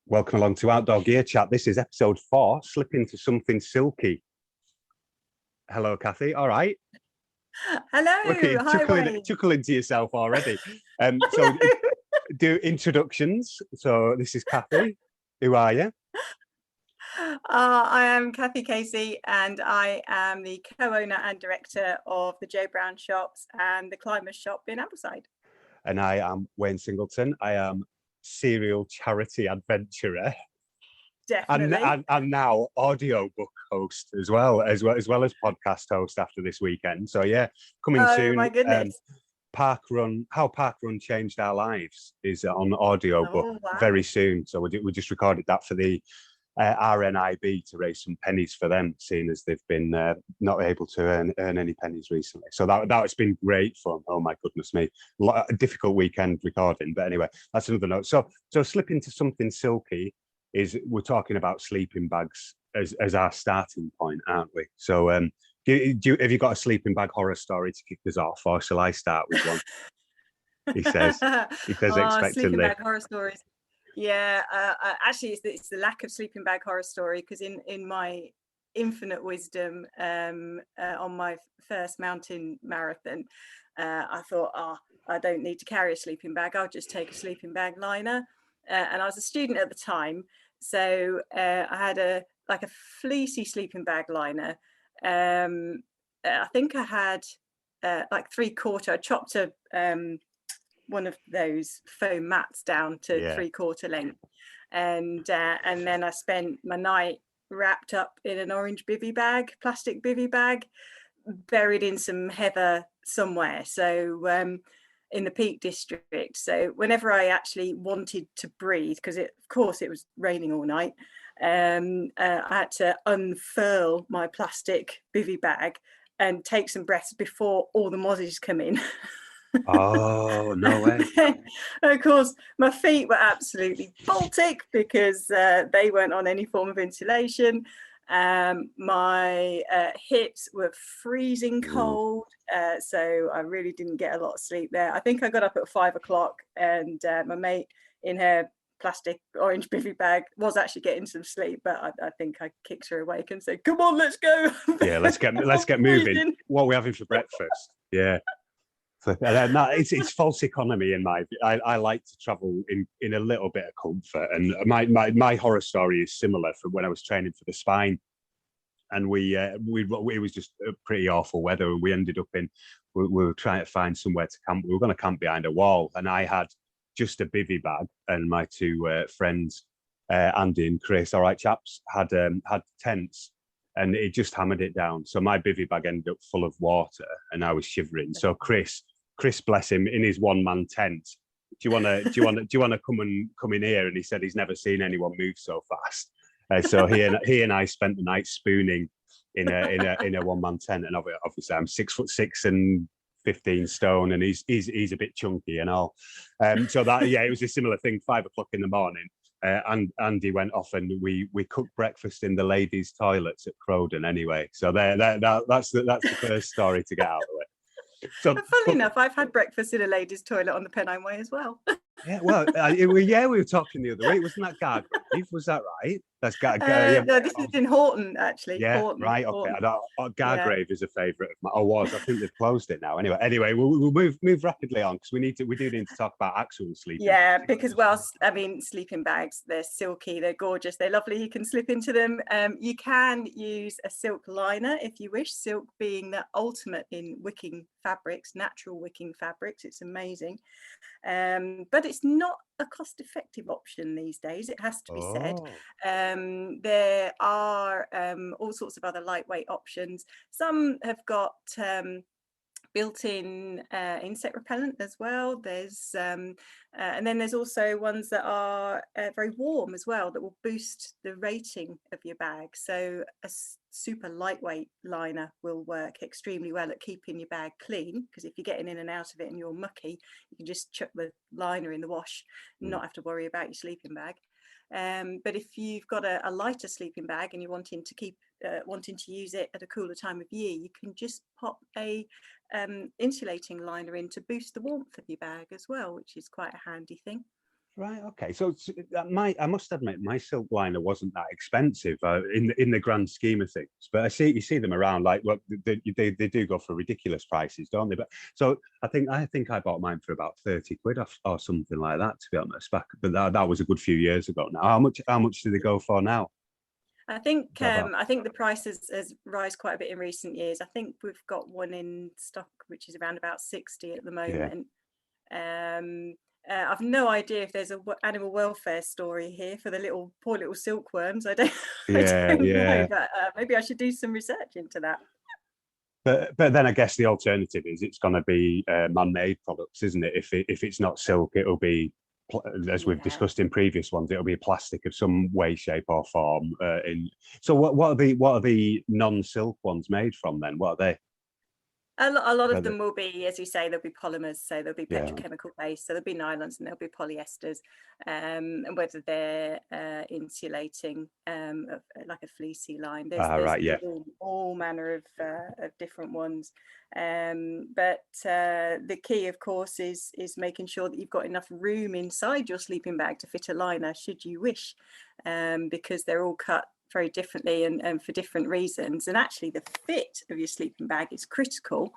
Welcome along to Outdoor Gear Chat. This is episode 4, Slip into Something Silky. Hello, Cathy. All right. Hello. Look at you Hi, Wayne. chuckling to yourself already. So do introductions. So this is Cathy. Who are you? I am Cathy Casey, and I am the co-owner and director of the Joe Brown Shops and the Climbers Shop in Ambleside. And I am Wayne Singleton. I am serial charity adventurer. Definitely. And now audiobook host as well as podcast host after this weekend. So yeah, coming soon. Oh my goodness. How Park Run changed our lives is on audiobook wow. very soon. So we just recorded that for the RNIB to raise some pennies for them, seeing as they've been not able to earn any pennies recently. So that's been great fun. Oh my goodness me, a difficult weekend recording, but anyway, that's another note. So slip into something silky is we're talking about sleeping bags as our starting point, aren't we? So have you got a sleeping bag horror story to kick us off, or shall I start with one? He says expectantly. Sleeping bag horror stories. Yeah, actually, it's the lack of sleeping bag horror story, because in my infinite wisdom, on my first mountain marathon, I thought, I don't need to carry a sleeping bag. I'll just take a sleeping bag liner. And I was a student at the time, so I had a fleecy sleeping bag liner. I think I had like 3/4. I chopped one of those foam mats down to 3/4 length, and then I spent my night wrapped up in an orange plastic bivy bag, buried in some heather somewhere. So in the Peak District. So whenever I actually wanted to breathe, because of course it was raining all night, I had to unfurl my plastic bivy bag and take some breaths before all the mozzies come in. Oh, no way. Of course, my feet were absolutely Baltic because they weren't on any form of insulation. My hips were freezing cold, so I really didn't get a lot of sleep there. I think I got up at 5 o'clock, and my mate in her plastic orange bivy bag was actually getting some sleep, but I think I kicked her awake and said, "Come on, let's go." Yeah, let's get moving. What are we having for breakfast? Yeah. No, it's false economy in my view. I like to travel in a little bit of comfort, and my horror story is similar from when I was training for the spine, and it was just pretty awful weather, and we ended up we were trying to find somewhere to camp. We were going to camp behind a wall, and I had just a bivy bag, and my two friends, Andy and Chris, all right chaps, had tents. And it just hammered it down. So my bivy bag ended up full of water, and I was shivering. So Chris, bless him, in his one-man tent. Do you want to come in here? And he said he's never seen anyone move so fast. So he and I spent the night spooning in a one-man tent. And obviously I'm 6'6" and 15 stone, and he's a bit chunky and all. So it was a similar thing. 5 o'clock in the morning. And Andy went off, and we cooked breakfast in the ladies' toilets at Crowden anyway. So that's the first story to get out of it. So, funnily enough, I've had breakfast in a ladies' toilet on the Pennine Way as well. Yeah, well, we were talking the other week. Wasn't that Gargrave? Was that right? That's Gargrave. No, this is in Horton, actually. Yeah, Horton, right. Okay, Gargrave is a favourite of mine. I was. I think they've closed it now. Anyway, we'll move rapidly on, because we do need to talk about actual sleeping. Yeah, because sleeping bags, they're silky, they're gorgeous, they're lovely. You can slip into them. You can use a silk liner if you wish. Silk being the ultimate in wicking fabrics, natural wicking fabrics. It's amazing, but it's not a cost-effective option these days, it has to be said. There are all sorts of other lightweight options. Some have got built-in insect repellent as well. There's and then there's also ones that are very warm as well, that will boost the rating of your bag. So a super lightweight liner will work extremely well at keeping your bag clean, because if you're getting in and out of it and you're mucky, you can just chuck the liner in the wash and not have to worry about your sleeping bag. But if you've got a lighter sleeping bag and you're wanting to use it at a cooler time of year, you can just pop a insulating liner in to boost the warmth of your bag as well, which is quite a handy thing. Right. Okay. So I must admit, my silk liner wasn't that expensive in the grand scheme of things. But you see them around, like, well, they do go for ridiculous prices, don't they? But so I think I bought mine for about 30 quid or something like that, to be honest. But that was a good few years ago now. How much do they go for now? I think the price has rise quite a bit in recent years. I think we've got one in stock which is around about 60 at the moment. Yeah. I've no idea if there's a animal welfare story here for the poor little silkworms. I don't know, but maybe I should do some research into that. But then I guess the alternative is it's going to be man-made products, isn't it? If it's not silk, it'll be, as we've discussed in previous ones, it'll be plastic of some way, shape, or form. So what are the non-silk ones made from then? What are they? A lot of them will be, as you say, there'll be polymers, so there'll be petrochemical based, so there'll be nylons and there'll be polyesters, and whether they're insulating, like a fleecy line. There's all manner of different ones, but the key, of course, is making sure that you've got enough room inside your sleeping bag to fit a liner, should you wish, because they're all cut very differently and for different reasons. And actually the fit of your sleeping bag is critical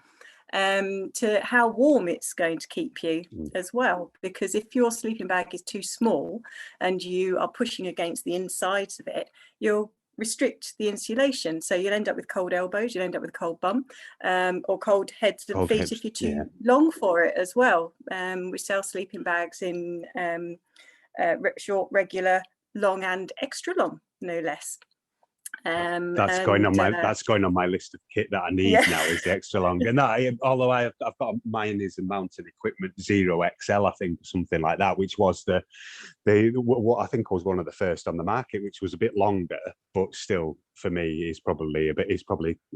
to how warm it's going to keep you as well, because if your sleeping bag is too small and you are pushing against the insides of it, you'll restrict the insulation, so you'll end up with cold elbows, you'll end up with a cold bum, or cold heads and feet if you're too long for it as well. We sell sleeping bags in short, regular, long and extra long, no less. That's going on my list of kit that I need now, is the extra long. And although I've got mine is a mountain equipment 0XL, I think, something like that, which was what I think was one of the first on the market, which was a bit longer, but still for me is probably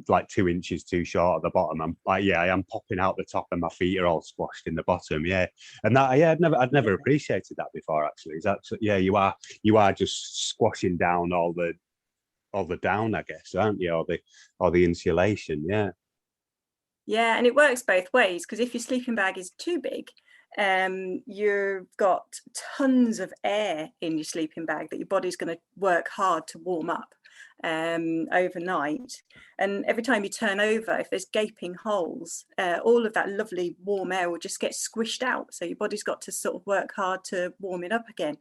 like 2 inches too short at the bottom. I'm like, I am popping out the top and my feet are all squashed in the bottom. And that I'd never appreciated that before, actually. Is that you are just squashing down all the down, I guess, aren't you, or the insulation? And it works both ways, because if your sleeping bag is too big, you've got tons of air in your sleeping bag that your body's going to work hard to warm up overnight, and every time you turn over, if there's gaping holes, all of that lovely warm air will just get squished out, so your body's got to sort of work hard to warm it up again.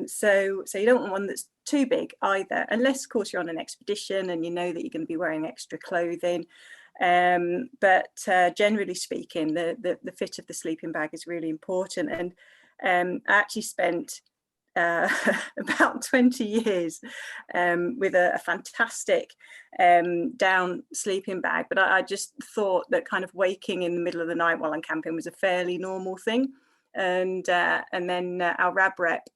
So you don't want one that's too big either, unless of course you're on an expedition and you know that you're going to be wearing extra clothing, but generally speaking, the fit of the sleeping bag is really important. And I actually spent about 20 years with a fantastic down sleeping bag, but I just thought that kind of waking in the middle of the night while I'm camping was a fairly normal thing. And then our RAB rep,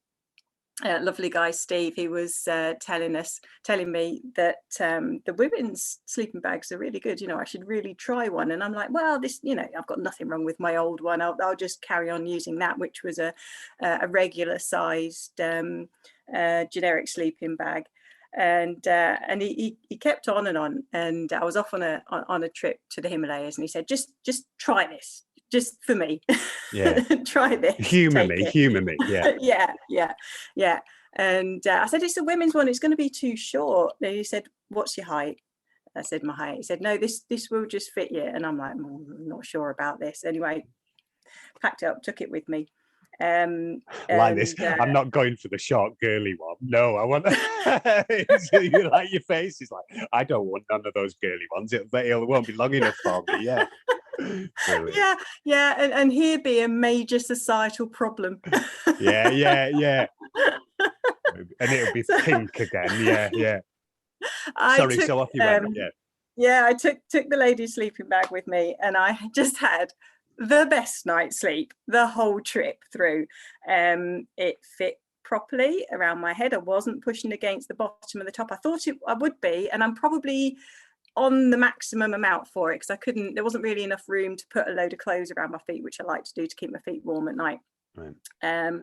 lovely guy Steve, he was telling me that the women's sleeping bags are really good, I should really try one. And I'm like, well, this, I've got nothing wrong with my old one, I'll just carry on using that, which was a regular sized generic sleeping bag. And he kept on, and I was off on a trip to the Himalayas, and he said, just try this, just for me. Try this, humor me. Yeah. And I said, it's a women's one, it's going to be too short. And he said, what's your height? I said, my height. He said, no, this will just fit you. And I'm like, I'm not sure about this. Anyway, packed it up, took it with me. Like this, I'm not going for the short girly one. No, I want like your face is like, I don't want none of those girly ones. It won't be long enough for me. And here be a major societal problem. yeah And it'll be pink again. So off you went. I took the ladies' sleeping bag with me, and I just had the best night's sleep the whole trip through. It fit properly around my head. I wasn't pushing against the bottom of the top. I thought I would be, and I'm probably on the maximum amount for it, because there wasn't really enough room to put a load of clothes around my feet, which I like to do to keep my feet warm at night. Right.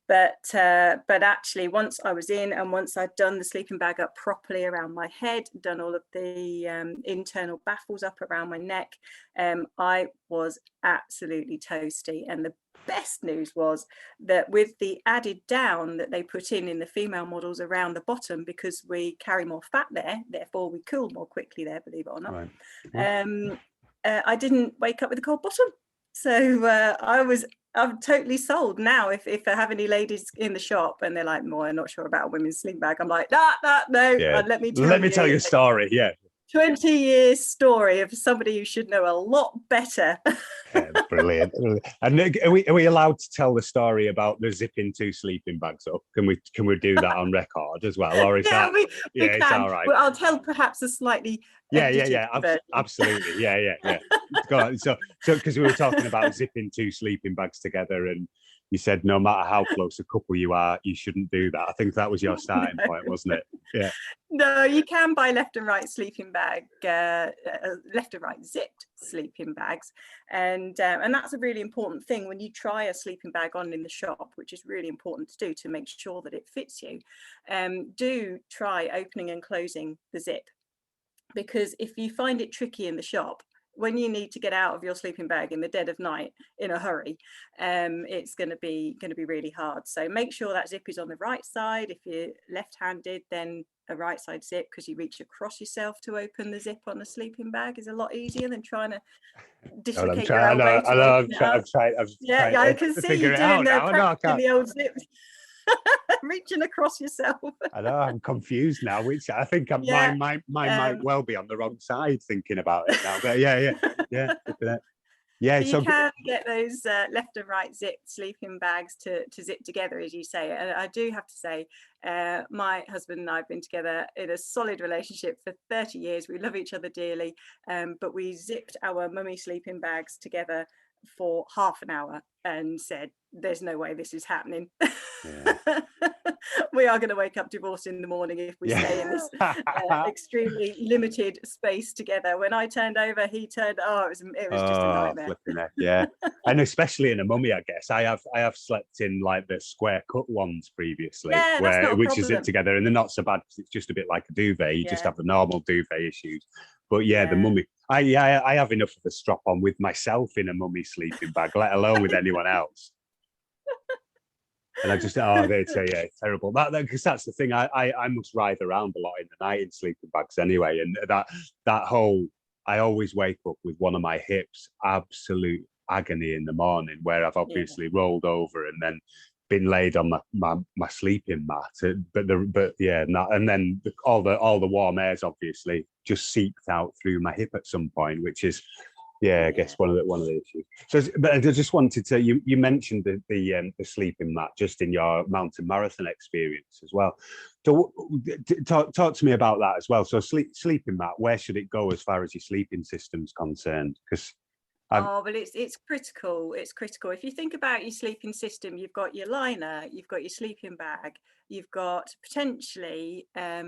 But actually, once I was in, and once I'd done the sleeping bag up properly around my head, done all of the internal baffles up around my neck, I was absolutely toasty. And the best news was that with the added down that they put in the female models around the bottom, because we carry more fat there, therefore we cool more quickly there, believe it or not. Right. I didn't wake up with a cold bottom. So I'm totally sold now. If I have any ladies in the shop and they're like, "Well, I'm not sure about a women's sleep bag," I'm like, no. Yeah. Let me tell you a story. Yeah. 20 years story of somebody who should know a lot better. Yeah, brilliant. And are we allowed to tell the story about the zipping 2 sleeping bags up? Can we do that on record as well, or is we it's can. all right? Well, I'll tell perhaps a slightly absolutely, yeah. Go on. So because we were talking about zipping 2 sleeping bags together, and you said no matter how close a couple you are, you shouldn't do that. I think that was your starting point, wasn't it? Yeah. No, you can buy left and right sleeping bag, left and right zipped sleeping bags, and that's a really important thing when you try a sleeping bag on in the shop, which is really important to do to make sure that it fits you. Do try opening and closing the zip, because if you find it tricky in the shop, when you need to get out of your sleeping bag in the dead of night in a hurry, it's going to be really hard. So make sure that zip is on the right side. If you're left-handed, then a right side zip, because you reach across yourself to open the zip on a sleeping bag is a lot easier than trying to dislocate your elbow to open it up. I can see you doing the practicing the old zips. Reaching across yourself. I know, I'm confused now, which I think mine might well be on the wrong side thinking about it now. But yeah. So you can get those left and right zip sleeping bags to zip together, as you say. And I do have to say, my husband and I have been together in a solid relationship for 30 years. We love each other dearly, but we zipped our mummy sleeping bags together for half an hour and said, there's no way this is happening. Yeah. We are going to wake up divorced in the morning if we stay in this extremely limited space together. When I turned over, he turned. It was just a nightmare. Yeah, and especially in a mummy, I guess I have slept in like the square cut ones previously, which is it together, and they're not so bad because it's just a bit like a duvet. You just have the normal duvet issues. But the mummy, I have enough of a strap on with myself in a mummy sleeping bag, let alone with anyone else. And I just, it's terrible. Because that's the thing. I must ride around a lot in the night in sleeping bags anyway. And that whole, I always wake up with one of my hips, absolute agony in the morning, where I've obviously rolled over and then been laid on my sleeping mat. And then all the warm air's obviously just seeped out through my hip at some point, which is. I guess one of the issues. So, but I just wanted to. You mentioned the sleeping mat just in your mountain marathon experience as well. So, talk to me about that as well. So, sleeping mat. Where should it go as far as your sleeping system's concerned? Because it's critical. It's critical. If you think about your sleeping system, you've got your liner, you've got your sleeping bag, you've got potentially a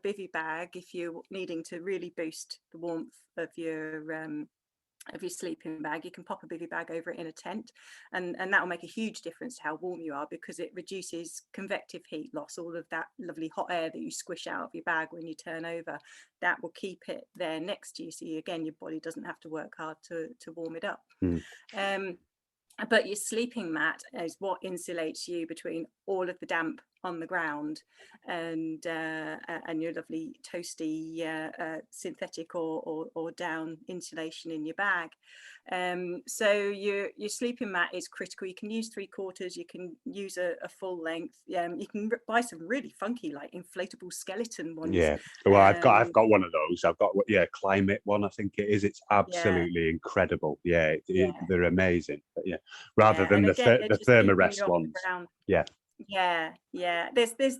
bivy bag if you're needing to really boost the warmth of your sleeping bag. You can pop a bivy bag over it in a tent, and that will make a huge difference to how warm you are, because it reduces convective heat loss. All of that lovely hot air that you squish out of your bag when you turn over, that will keep it there next to you, so again your body doesn't have to work hard to warm it up. But your sleeping mat is what insulates you between all of the damp on the ground and your lovely toasty synthetic or down insulation in your bag. So your sleeping mat is critical. You can use 3/4, you can use a full length. You can buy some really funky like inflatable skeleton ones. Yeah, well, I've got one of those. I've got climate one, I think it is. It's absolutely incredible. They're amazing. But rather than the thermarest ones.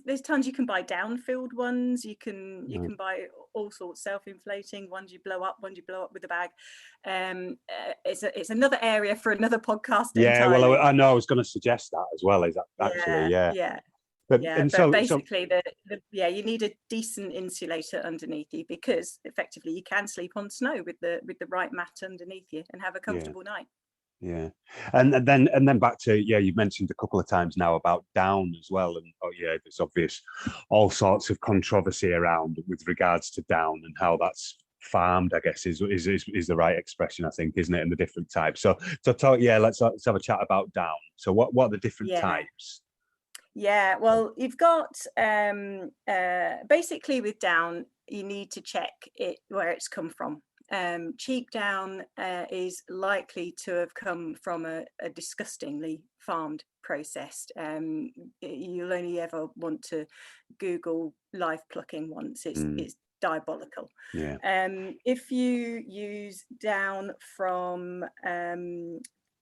There's tons. You can buy down-filled ones. You can buy all sorts, self-inflating ones you blow up with the bag. It's another area for another podcast. Entirely. Well, I know I was going to suggest that as well. Is that actually But basically, you need a decent insulator underneath you, because effectively you can sleep on snow with the right mat underneath you and have a comfortable night. Yeah, and then back to, yeah, you've mentioned a couple of times now about down as well, and there's obvious all sorts of controversy around with regards to down and how that's farmed, I guess is the right expression, I think, isn't it? And the different types. So talk, let's have a chat about down. So what are the different types? Yeah, well, you've got basically with down, you need to check it where it's come from. Cheap down is likely to have come from a disgustingly farmed, processed. You'll only ever want to Google live plucking once. It's diabolical. Yeah. If you use down from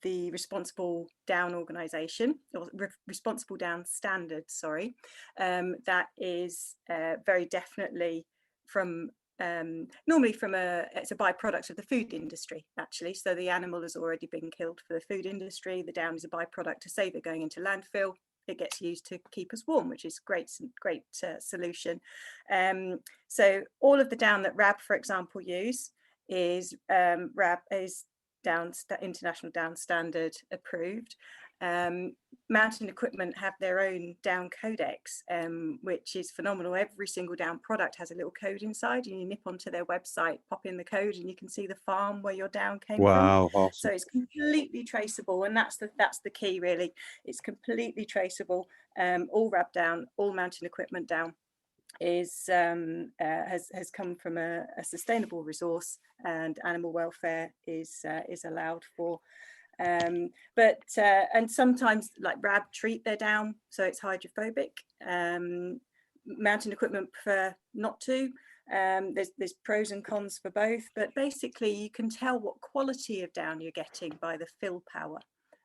the Responsible Down organisation, or Responsible Down Standard, sorry, that is very definitely from normally from it's a byproduct of the food industry, actually. So the animal has already been killed for the food industry. The down is a byproduct to save it going into landfill. It gets used to keep us warm, which is great solution. So all of the down that RAB, for example, use is International Down Standard approved. Mountain Equipment have their own down codex, which is phenomenal. Every single down product has a little code inside, and you nip onto their website, pop in the code, and you can see the farm where your down came from. Wow, awesome. So it's completely traceable, and that's the key, really. It's completely traceable. All RAB down, all Mountain Equipment down is has come from a sustainable resource, and animal welfare is allowed for. But sometimes, like RAB, treat their down so it's hydrophobic. Mountain Equipment prefer not to. There's pros and cons for both, but basically you can tell what quality of down you're getting by the fill power,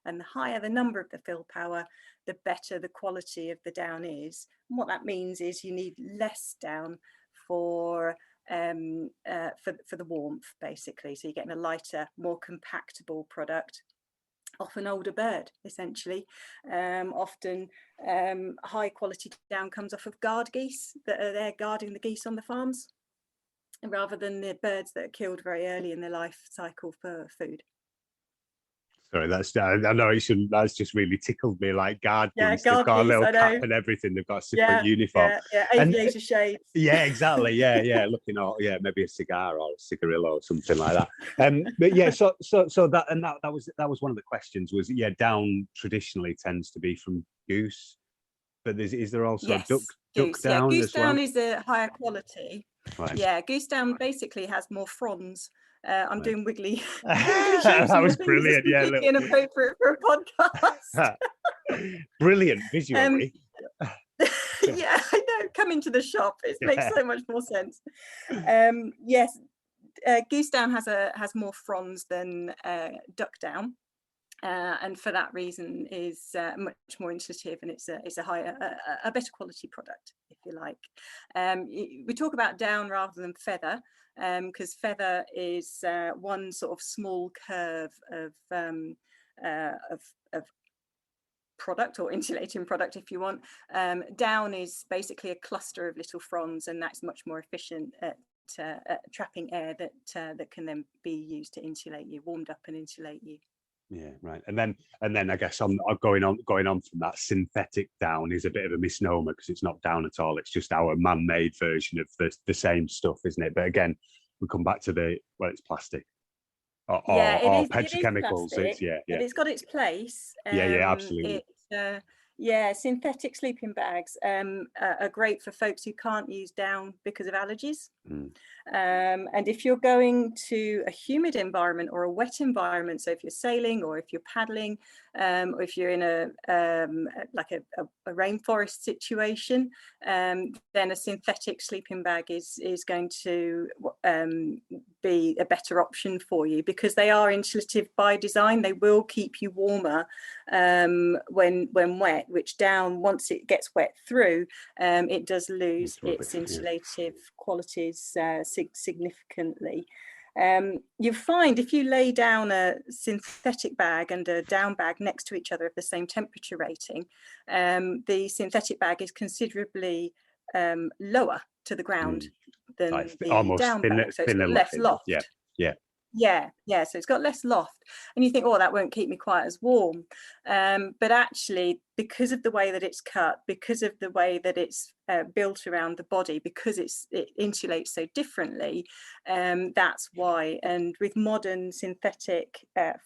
and the higher the number of the fill power, the better the quality of the down is. And what that means is you need less down for the warmth, basically. So you're getting a lighter, more compactable product. Often older bird, essentially. Often high quality down comes off of guard geese that are there guarding the geese on the farms, rather than the birds that are killed very early in their life cycle for food. Sorry, I know it shouldn't. That's just really tickled me. Like guard geese, they've got a little cap and everything. They've got a separate uniform. Aviator shades. Yeah, exactly. Yeah, looking at maybe a cigar or a cigarillo or something like that. But yeah, so that was one of the questions. Was down traditionally tends to be from goose, but is there also duck down? Goose down well? is a higher quality. Right. Yeah, goose down basically has more fronds. I'm doing wiggly. That was brilliant. Yeah, inappropriate for a podcast. Brilliant visually. Yeah, I know. Come into the shop. It makes so much more sense. Yes, goose down has more fronds than duck down. And for that reason is much more intuitive, and it's a better quality product, if you like. We talk about down rather than feather, because feather is one sort of small curve of product, or insulating product, if you want. Down is basically a cluster of little fronds, and that's much more efficient at trapping air that can then be used to insulate you, warmed up and insulate you. Yeah, right. And then I guess I'm going on from that, synthetic down is a bit of a misnomer, because it's not down at all. It's just our man-made version of the same stuff, isn't it? But again, we come back to it's plastic or petrochemicals. It's got its place. Absolutely. Synthetic sleeping bags are great for folks who can't use down because of allergies. And if you're going to a humid environment or a wet environment, so if you're sailing or if you're paddling, or if you're in a rainforest situation, then a synthetic sleeping bag is going to be a better option for you, because they are insulative by design. They will keep you warmer when wet, which down, once it gets wet through, it does lose its insulative qualities significantly. You find if you lay down a synthetic bag and a down bag next to each other of the same temperature rating, the synthetic bag is considerably lower to the ground than the down bag, so it's less loft. Yeah. Yeah, so it's got less loft, and you think, oh, that won't keep me quite as warm, but actually, because of the way that it's cut, because of the way that it's built around the body, because it insulates so differently, that's why. And with modern synthetic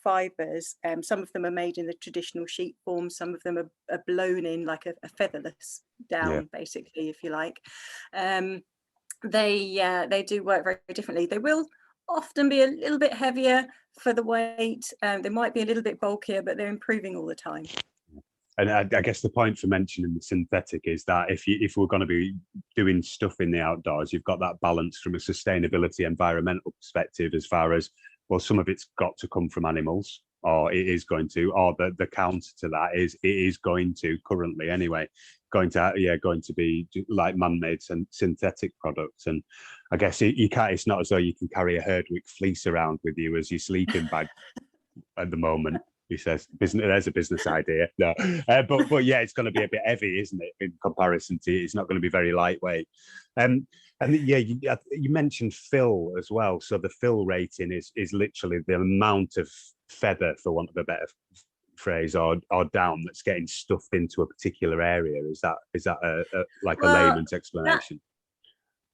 fibers, some of them are made in the traditional sheet form, some of them are blown in like a featherless down, basically, if you like. They do work very differently. They will often be a little bit heavier for the weight. They might be a little bit bulkier, but they're improving all the time. And I guess the point for mentioning the synthetic is that if we're going to be doing stuff in the outdoors, you've got that balance from a sustainability, environmental perspective, as far as, well, some of it's got to come from animals, or it is going to, or the counter to that is it is going to, currently anyway, going to be like man-made and synthetic products. And I guess you can't, it's not as though you can carry a Herdwick fleece around with you as your sleeping bag at the moment. He says, there's a business idea. No, but yeah, it's going to be a bit heavy, isn't it? In comparison to, it's not going to be very lightweight. And yeah, you mentioned fill as well. So the fill rating is literally the amount of feather, for want of a better phrase, or down that's getting stuffed into a particular area. Is that a layman's explanation?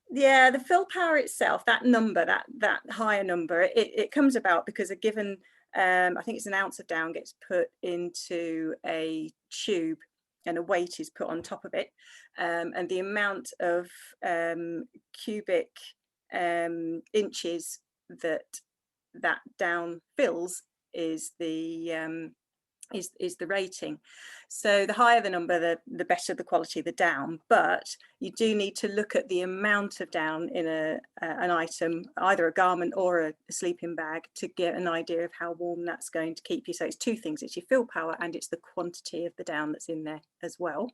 The fill power itself, that number, that higher number, it comes about because a given, I think it's an ounce of down gets put into a tube and a weight is put on top of it, and the amount of cubic inches that down fills is the rating. So the higher the number, the better the quality of the down, but you do need to look at the amount of down in an item, either a garment or a sleeping bag, to get an idea of how warm that's going to keep you. So it's two things: it's your fill power and it's the quantity of the down that's in there as well.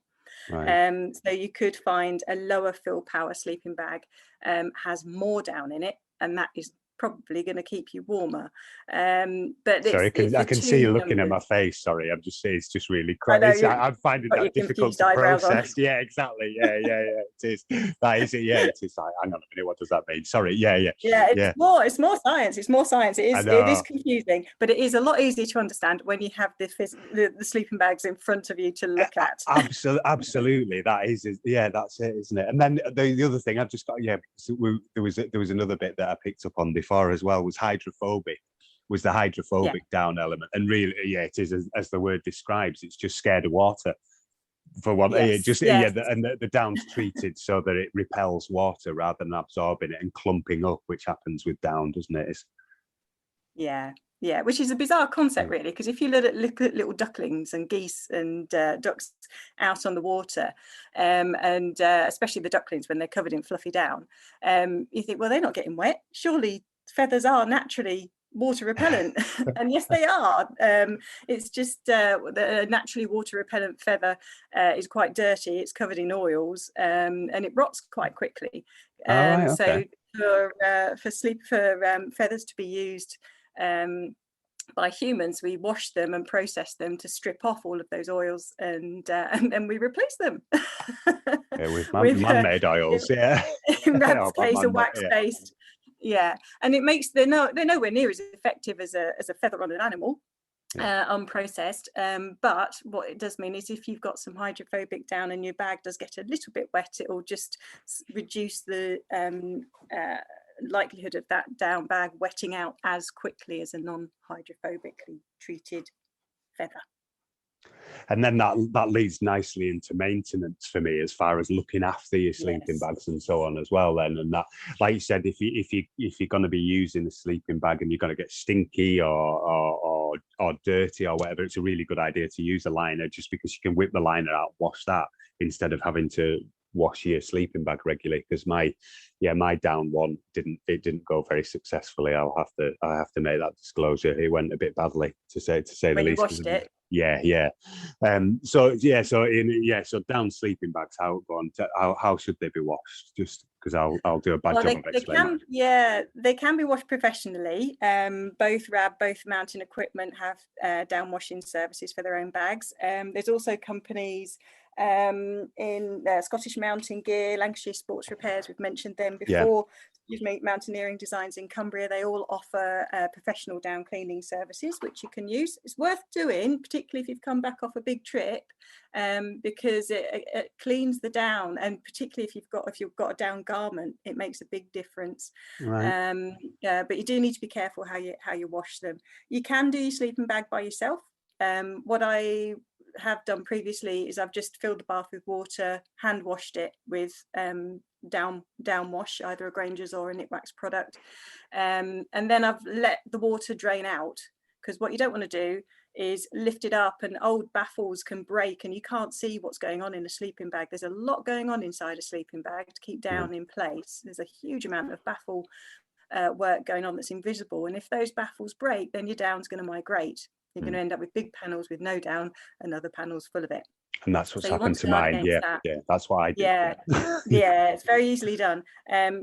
Right. So you could find a lower fill power sleeping bag has more down in it, and that is probably going to keep you warmer. But sorry, I can see you looking at my face. Sorry, I'm just saying, it's just really I'm finding that difficult to process. Yeah, exactly. Yeah, it is. That is it. Yeah, it is. Hang on a minute, what does that mean? Sorry. Yeah. It's more science. It's more science. It is confusing, but it is a lot easier to understand when you have the sleeping bags in front of you to look at. Absolutely. That is. Yeah, that's it, isn't it? And then the other thing I've just got. Yeah, there was another bit that I picked up on before as well, was hydrophobic. Was the hydrophobic down element, and really, it is as the word describes. It's just scared of water. For what and the down's treated so that it repels water rather than absorbing it and clumping up, which happens with down, doesn't it? Yeah, which is a bizarre concept, really, because if you look at little ducklings and geese and ducks out on the water, and especially the ducklings when they're covered in fluffy down, you think, well, they're not getting wet. Surely feathers are naturally water repellent. And yes, they are. It's just the naturally water repellent feather is quite dirty. It's covered in oils, and it rots quite quickly. Okay. So for feathers to be used by humans, we wash them and process them to strip off all of those oils, and then we replace them with man-made oils. In Rad's case, a wax-based. And it makes they're nowhere near as effective as a feather on an animal, unprocessed. But what it does mean is, if you've got some hydrophobic down and your bag does get a little bit wet, it will just reduce the likelihood of that down bag wetting out as quickly as a non-hydrophobically treated feather. And then that leads nicely into maintenance for me, as far as looking after your sleeping bags and so on as well. Then, and that, like you said, if you're going to be using a sleeping bag and you're going to get stinky or dirty or whatever, it's a really good idea to use a liner, just because you can whip the liner out, wash that, instead of having to wash your sleeping bag regularly. Because my down one didn't go very successfully. I have to make that disclosure. It went a bit badly, to say the least. You washed it. So down sleeping bags, how should they be washed? Just Because I'll do a bad Well, job of explaining. they can be washed professionally. Both Mountain Equipment have down washing services for their own bags. There's also companies in Scottish Mountain Gear, Lancashire Sports Repairs, we've mentioned them before. Mountaineering Designs in Cumbria, they all offer professional down cleaning services, which you can use. It's worth doing, particularly if you've come back off a big trip, because it cleans the down, and particularly if you've got a down garment, it makes a big difference. Right. But you do need to be careful how you wash them. You can do your sleeping bag by yourself. What I have done previously is I've just filled the bath with water, hand washed it with down wash, either a Granger's or a knit wax product, and then I've let the water drain out, because what you don't want to do is lift it up, and old baffles can break and you can't see what's going on in a sleeping bag. There's a lot going on inside a sleeping bag to keep down in place. There's a huge amount of baffle work going on that's invisible, and if those baffles break, then your down's going to migrate. You're going to end up with big panels with no down and other panels full of it. And that's what's happened to mine. Yeah, that's what I did. Yeah, it's very easily done.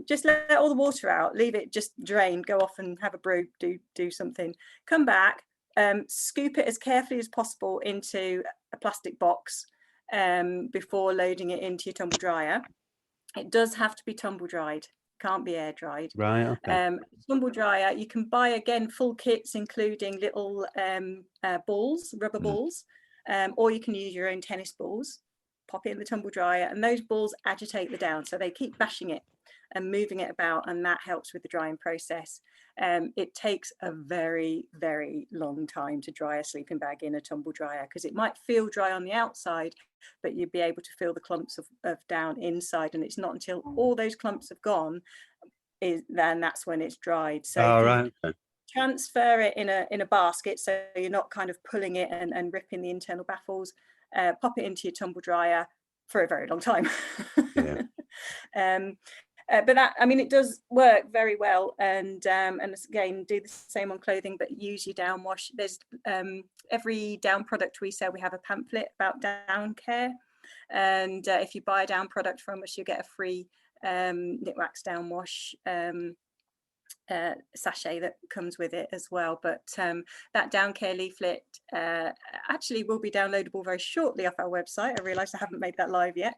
Just let all the water out, leave it just drain, go off and have a brew, do something, come back, scoop it as carefully as possible into a plastic box before loading it into your tumble dryer. It does have to be tumble dried, can't be air dried. Right. Okay. Tumble dryer, you can buy again full kits including little balls, rubber balls, or you can use your own tennis balls, pop it in the tumble dryer, and those balls agitate the down, so they keep bashing it and moving it about, and that helps with the drying process. It takes a very, very long time to dry a sleeping bag in a tumble dryer, because it might feel dry on the outside, but you'd be able to feel the clumps of down inside, and it's not until all those clumps have gone then that's when it's dried. So transfer it in a basket, so you're not kind of pulling it and ripping the internal baffles. Pop it into your tumble dryer for a very long time. But that, I mean, it does work very well, and again, do the same on clothing, but use your down wash. There's every down product we sell, we have a pamphlet about down care, and if you buy a down product from us, you get a free knit wax down wash sachet that comes with it as well. But that down care leaflet actually will be downloadable very shortly off our website. I realised I haven't made that live yet,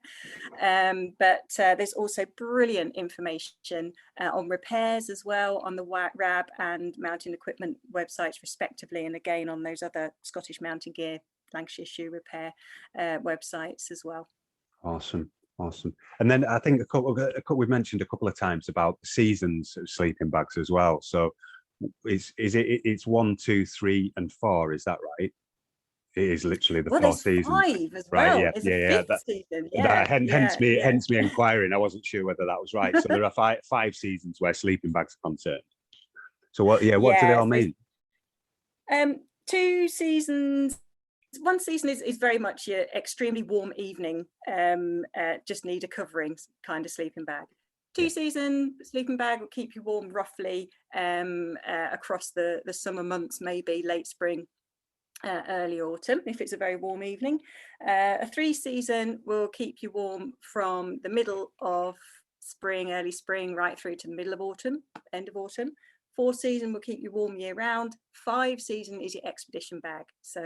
but there's also brilliant information on repairs as well on the RAB and Mountain Equipment websites respectively, and again on those other Scottish Mountain Gear, Lancashire Shoe Repair websites as well. Awesome. And then I think we've mentioned a couple of times about the seasons of sleeping bags as well. So it's 1, 2, 3, and 4. Is that right? It is literally the 4 seasons. 5 as well. Right? Yeah. Hence me inquiring. I wasn't sure whether that was right. So there are 5 seasons where sleeping bags are concerned. So what do they all mean? 2 seasons. One season is very much your extremely warm evening, just need a covering kind of sleeping bag. 2 season sleeping bag will keep you warm roughly across the summer months, maybe late spring, early autumn if it's a very warm evening. A 3 season will keep you warm from the middle of spring, early spring, right through to the middle of autumn, end of autumn. 4 season will keep you warm year round. 5 season is your expedition bag, so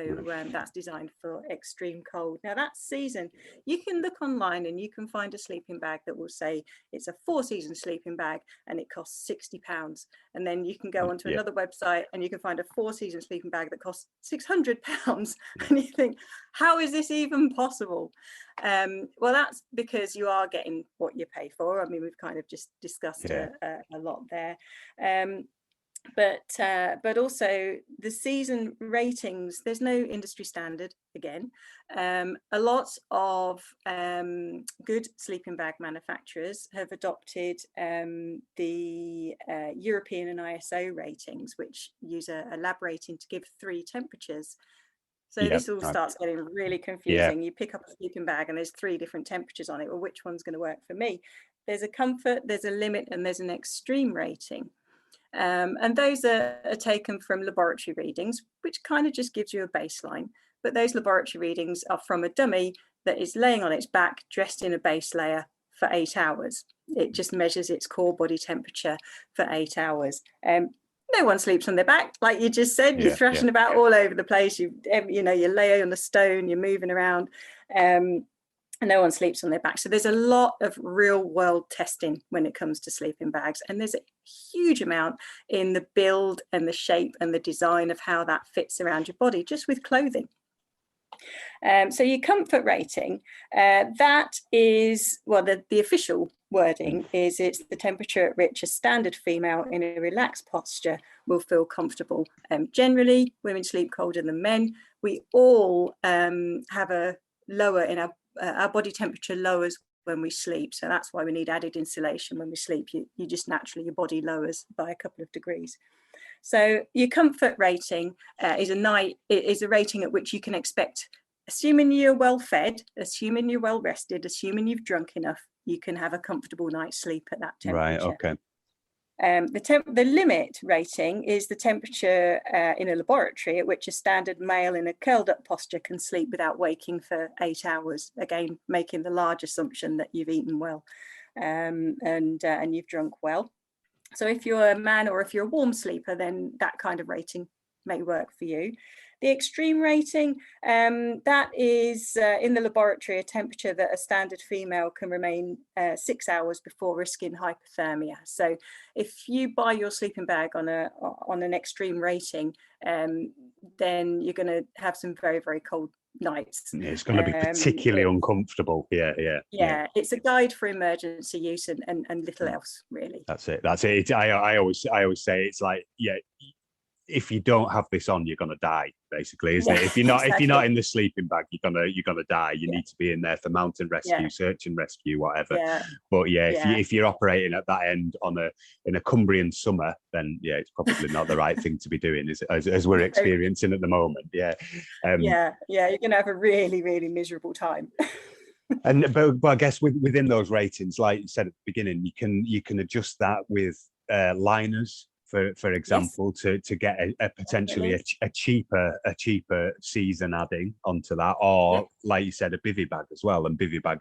that's designed for extreme cold. Now that season, you can look online and you can find a sleeping bag that will say it's a 4 season sleeping bag and it costs £60, and then you can go onto another website and you can find a 4 season sleeping bag that costs £600, and you think, how is this even possible? Well, that's because you are getting what you pay for. I mean, we've kind of just discussed a lot there. But also the season ratings, there's no industry standard again. A lot of good sleeping bag manufacturers have adopted the European and ISO ratings, which use a lab rating to give 3 temperatures. So this all starts getting really confusing. You pick up a sleeping bag and there's 3 different temperatures on it. Well, which one's going to work for me? There's a comfort, there's a limit, and there's an extreme rating. And those are taken from laboratory readings, which kind of just gives you a baseline. But those laboratory readings are from a dummy that is laying on its back, dressed in a base layer for 8 hours. It just measures its core body temperature for 8 hours. No one sleeps on their back, like you just said. You're thrashing about all over the place. You lay on a stone, you're moving around. No one sleeps on their back. So there's a lot of real world testing when it comes to sleeping bags. And there's a huge amount in the build and the shape and the design of how that fits around your body, just with clothing. So your comfort rating, that is, well, the official wording is it's the temperature at which a standard female in a relaxed posture will feel comfortable. Generally, women sleep colder than men. We all have a lower in our body temperature lowers when we sleep. So that's why we need added insulation when we sleep. You just naturally, your body lowers by a couple of degrees. So your comfort rating is a rating at which you can expect, assuming you're well fed, assuming you're well rested, assuming you've drunk enough, you can have a comfortable night's sleep at that temperature. Right, okay. The limit rating is the temperature in a laboratory at which a standard male in a curled up posture can sleep without waking for 8 hours, again making the large assumption that you've eaten well and you've drunk well. So if you're a man or if you're a warm sleeper, then that kind of rating may work for you. The extreme rating, that is in the laboratory a temperature that a standard female can remain 6 hours before risking hypothermia. So if you buy your sleeping bag on an extreme rating, then you're going to have some very, very cold nights. Yeah, it's going to be particularly uncomfortable. Yeah. It's a guide for emergency use and little else, really. That's it. I always say it's like, if you don't have this on, you're going to die, basically, isn't it? If you're not in the sleeping bag, you're gonna die. You need to be in there for mountain rescue, search and rescue, whatever. But if you're operating at that end in a Cumbrian summer, then it's probably not the right thing to be doing, as we're experiencing at the moment. You're gonna have a really, really miserable time. But I guess within those ratings, like you said at the beginning, you can adjust that with liners. For example, to get a potentially a cheaper season adding onto that, or like you said, a bivy bag as well. And bivy bag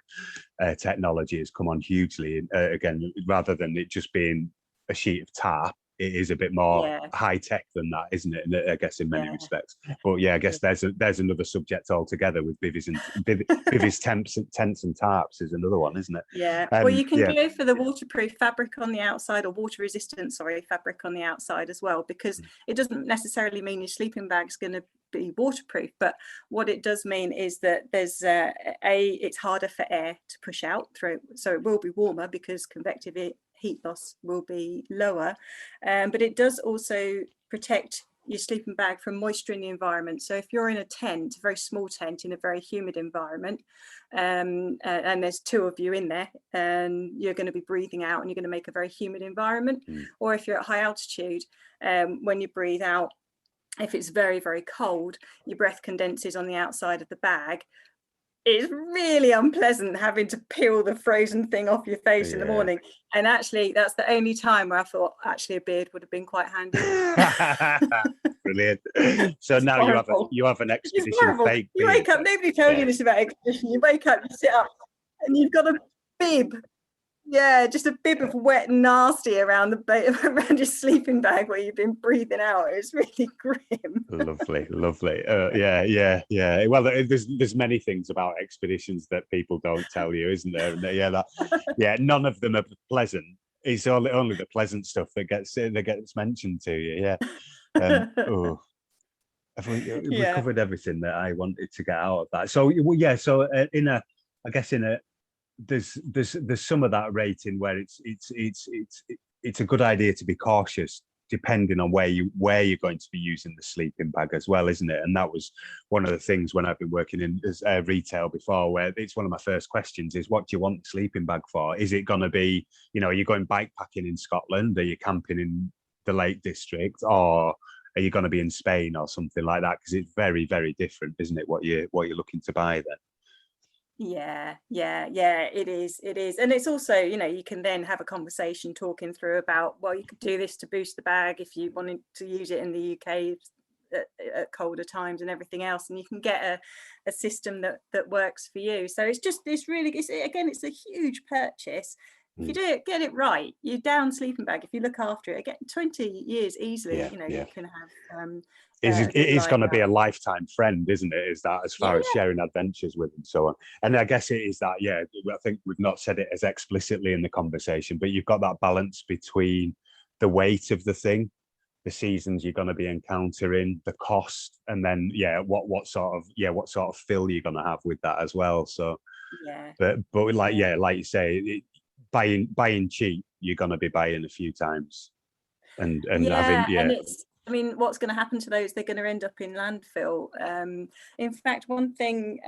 technology has come on hugely. Again, rather than it just being a sheet of tarp, it is a bit more high tech than that, isn't it? And I guess in many respects. But I guess there's another subject altogether with bivvies and bivvies, tents and tarps is another one, isn't it? Well, you can go for the waterproof fabric on the outside, or water resistant, fabric on the outside as well, because it doesn't necessarily mean your sleeping bag's going to be waterproof, but what it does mean is that there's it's harder for air to push out through, so it will be warmer because convective heat loss will be lower, but it does also protect your sleeping bag from moisture in the environment. So if you're in a tent, a very small tent in a very humid environment, and there's two of you in there, and you're going to be breathing out and you're going to make a very humid environment. Or if you're at high altitude, when you breathe out, if it's very, very cold, your breath condenses on the outside of the bag. It's really unpleasant having to peel the frozen thing off your face in the morning. And actually, that's the only time where I thought actually a beard would have been quite handy. Brilliant. So now you have an expedition fake beard. You wake up, nobody told you this about expedition. You wake up, you sit up, and you've got a bib. Yeah, just a bib of wet nasty around your sleeping bag where you've been breathing out. It's really grim. Lovely. Well, there's many things about expeditions that people don't tell you, isn't there? And none of them are pleasant. It's only the pleasant stuff that gets mentioned to you. We covered everything that I wanted to get out of that. So there's some of that rating where it's a good idea to be cautious depending on where you're going to be using the sleeping bag as well, isn't it? And that was one of the things when I've been working in retail before, where it's one of my first questions is, what do you want the sleeping bag for? Is it going to be, are you going bikepacking in Scotland? Are you camping in the Lake District? Or are you going to be in Spain or something like that? Because it's very, very different, isn't it, what you're looking to buy then? Yeah, it is. And it's also, you can then have a conversation talking through about, well, you could do this to boost the bag if you wanted to use it in the UK at colder times and everything else, and you can get a system that works for you. So it's really, it's a huge purchase. If you get it right, your down sleeping bag, if you look after it, again, 20 years easily, you can have it is going to be a lifetime friend, isn't it? Is that as far as sharing adventures with and so on? And I guess it is that, I think we've not said it as explicitly in the conversation, but you've got that balance between the weight of the thing, the seasons you're going to be encountering, the cost, and then what sort of fill you're going to have with that as well. So but like you say, buying cheap, you're going to be buying a few times, and having and it's, I mean, what's going to happen to those? They're going to end up in landfill. In fact, one thing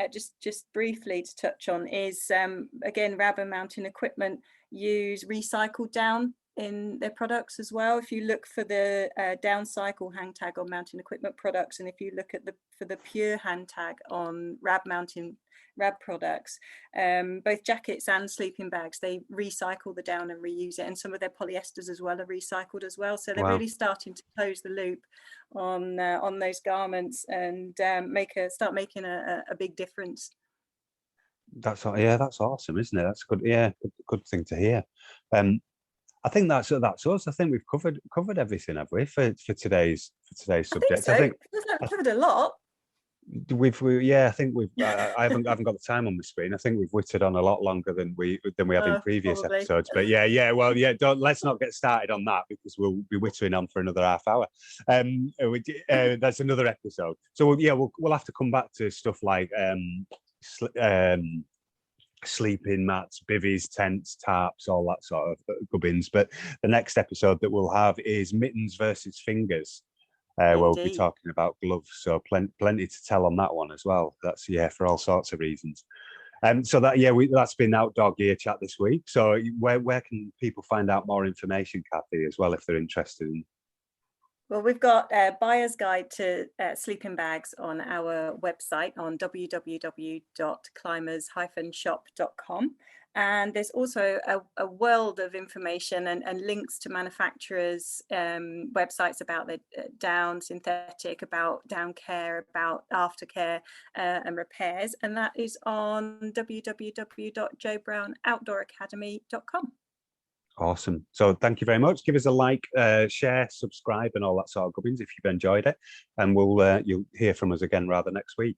just briefly to touch on is again, Rab Mountain Equipment use recycled down in their products as well. If you look for the down cycle hang tag on Mountain Equipment products, and if you look at for the pure hang tag on Rab products, both jackets and sleeping bags, they recycle the down and reuse it, and some of their polyesters as well are recycled as well. So they're really starting to close the loop on those garments and start making a big difference. That's awesome, isn't it? That's good. Good thing to hear. I think that's us. I think we've covered everything, have we, for today's subject? I think we've covered a lot. I think we've. I haven't got the time on the screen. I think we've whittled on a lot longer than we have in previous episodes. But let's not get started on that, because we'll be whittling on for another half hour. That's another episode. So we'll have to come back to stuff like sleeping mats, bivvies, tents, tarps, all that sort of gubbins. But the next episode that we'll have is mittens versus fingers, where we'll be talking about gloves. So plenty to tell on that one as well. That's for all sorts of reasons. So that's been Outdoor Gear Chat this week. So where can people find out more information, Cathy, as well, if they're interested in? Well, we've got a buyer's guide to sleeping bags on our website on www.climbers-shop.com. And there's also a world of information and links to manufacturers' websites about the down synthetic, about down care, about aftercare and repairs. And that is on www.joebrownoutdooracademy.com. Awesome. So thank you very much. Give us a like, share, subscribe, and all that sort of gubbins if you've enjoyed it. And you'll hear from us again rather next week.